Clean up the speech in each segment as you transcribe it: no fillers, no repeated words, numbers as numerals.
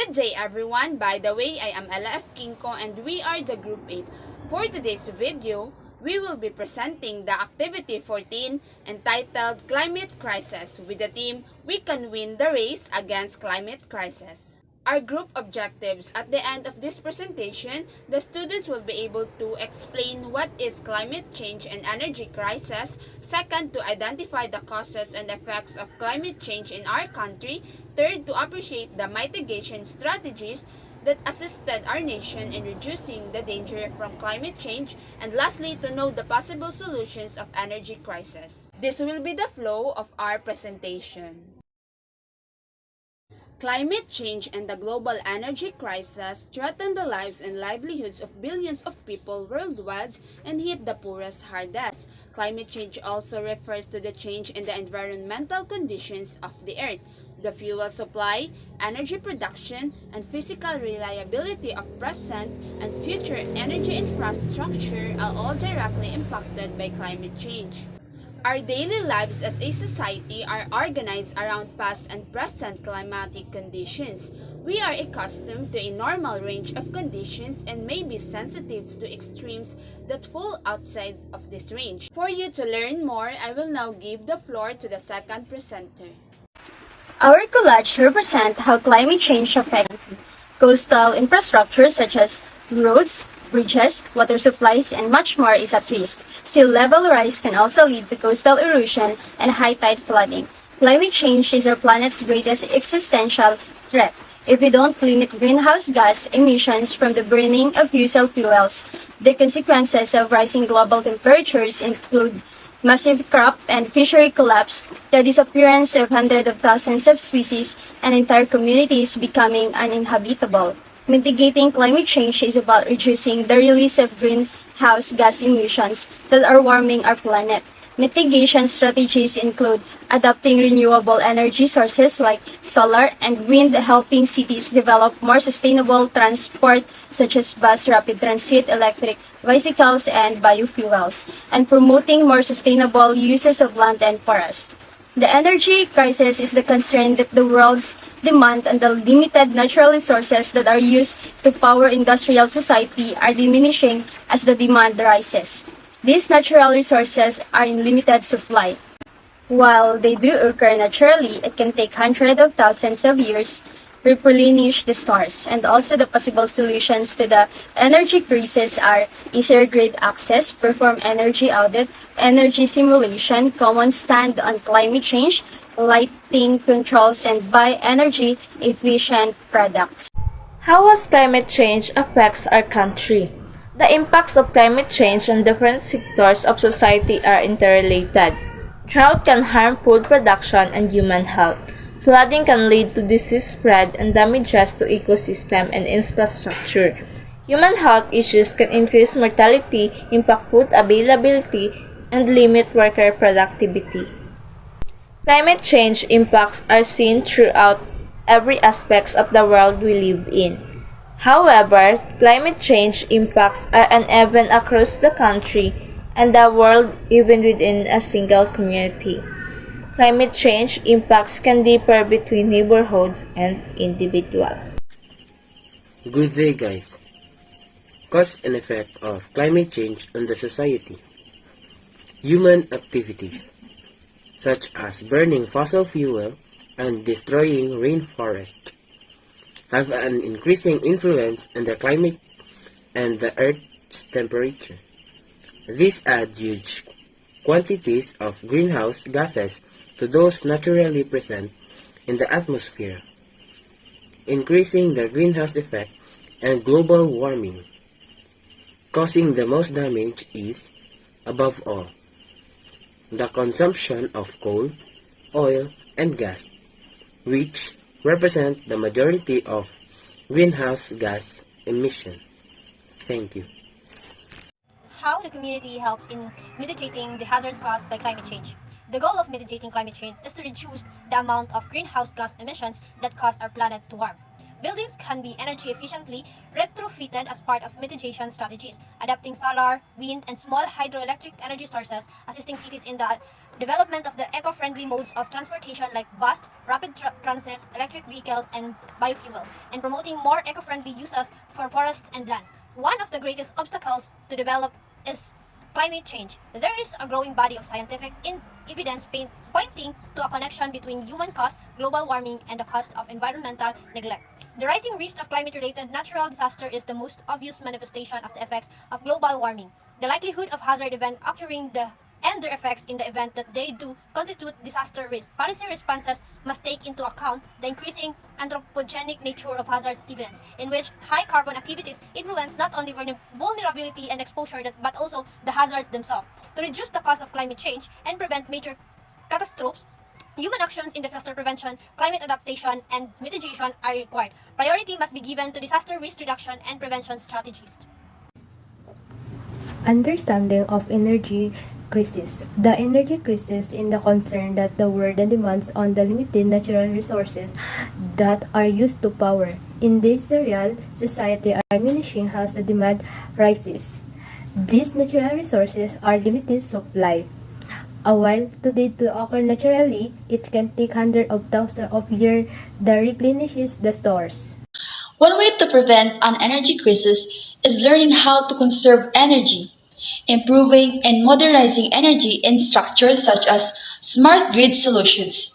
Good day everyone. By the way, I am Ella F. Kinko and we are the Group 8. For today's video, we will be presenting the Activity 14 entitled Climate Crisis with the theme We Can Win the Race Against Climate Crisis. Our group objectives: at the end of this presentation, the students will be able to explain what is climate change and energy crisis. Second, to identify the causes and effects of climate change in our country. Third, to appreciate the mitigation strategies that assisted our nation in reducing the danger from climate change. And lastly, to know the possible solutions of energy crisis. This will be the flow of our presentation. Climate change and the global energy crisis threaten the lives and livelihoods of billions of people worldwide and hit the poorest hardest. Climate change also refers to the change in the environmental conditions of the earth. The fuel supply, energy production, and physical reliability of present and future energy infrastructure are all directly impacted by climate change. Our daily lives as a society are organized around past and present climatic conditions. We are accustomed to a normal range of conditions and may be sensitive to extremes that fall outside of this range. For you to learn more, I will now give the floor to the second presenter. Our collage represents how climate change affects coastal infrastructure such as roads, bridges, water supplies, and much more is at risk. Sea level rise can also lead to coastal erosion and high tide flooding. Climate change is our planet's greatest existential threat. If we don't limit greenhouse gas emissions from the burning of fossil fuels, the consequences of rising global temperatures include massive crop and fishery collapse, the disappearance of hundreds of thousands of species, and entire communities becoming uninhabitable. Mitigating climate change is about reducing the release of greenhouse gas emissions that are warming our planet. Mitigation strategies include adopting renewable energy sources like solar and wind, helping cities develop more sustainable transport such as bus, rapid transit, electric bicycles, and biofuels, and promoting more sustainable uses of land and forest. The energy crisis is the concern that the world's demand and the limited natural resources that are used to power industrial society are diminishing as the demand rises. These natural resources are in limited supply. While they do occur naturally, it can take hundreds of thousands of years to replenish the stores. And also the possible solutions to the energy crisis are easier grid access, perform energy audit, energy simulation, common stand on climate change, lighting controls, and buy energy efficient products. How has climate change affects our country? The impacts of climate change on different sectors of society are interrelated. Drought can harm food production and human health. Flooding can lead to disease spread and damages to ecosystem and infrastructure. Human health issues can increase mortality, impact food availability, and limit worker productivity. Climate change impacts are seen throughout every aspect of the world we live in. However, climate change impacts are uneven across the country and the world, even within a single community. Climate change impacts can differ between neighborhoods and individuals. Good day, guys. Cause and effect of climate change on the society. Human activities, such as burning fossil fuel and destroying rainforest, have an increasing influence on the climate and the Earth's temperature. This adds huge quantities of greenhouse gases to those naturally present in the atmosphere, increasing the greenhouse effect and global warming. Causing the most damage is, above all, the consumption of coal, oil, and gas, which represent the majority of greenhouse gas emission. Thank you. How the community helps in mitigating the hazards caused by climate change. The goal of mitigating climate change is to reduce the amount of greenhouse gas emissions that cause our planet to warm. Buildings can be energy efficiently retrofitted as part of mitigation strategies, adapting solar, wind, and small hydroelectric energy sources, assisting cities in the development of the eco-friendly modes of transportation like bus, rapid transit, electric vehicles, and biofuels, and promoting more eco-friendly uses for forests and land. One of the greatest obstacles to develop is climate change. There is a growing body of scientific evidence pointing to a connection between human caused global warming and the cost of environmental neglect. The rising risk of climate-related natural disaster is the most obvious manifestation of the effects of global warming. The likelihood of hazard event occurring and their effects in the event that they do constitute disaster risk. Policy responses must take into account the increasing anthropogenic nature of hazards events, in which high carbon activities influence not only vulnerability and exposure but also the hazards themselves. To reduce the cost of climate change and prevent major catastrophes, human actions in disaster prevention, climate adaptation, and mitigation are required. Priority must be given to disaster risk reduction and prevention strategies. Understanding of energy crisis. The energy crisis is the concern that the world demands on the limited natural resources that are used to power. In this real society are diminishing as the demand rises. These natural resources are limited supply. While today to occur naturally, it can take hundreds of thousands of years to replenish the stores. One way to prevent an energy crisis is learning how to conserve energy. Improving and modernizing energy infrastructure such as smart grid solutions.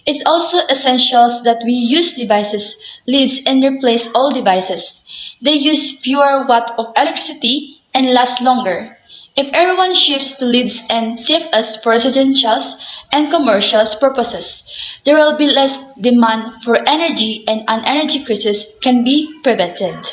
It's also essential that we use devices leads and replace old devices. They use fewer watt of electricity and last longer. If everyone shifts to leads and CFS for residential and commercial purposes, there will be less demand for energy and an energy crisis can be prevented.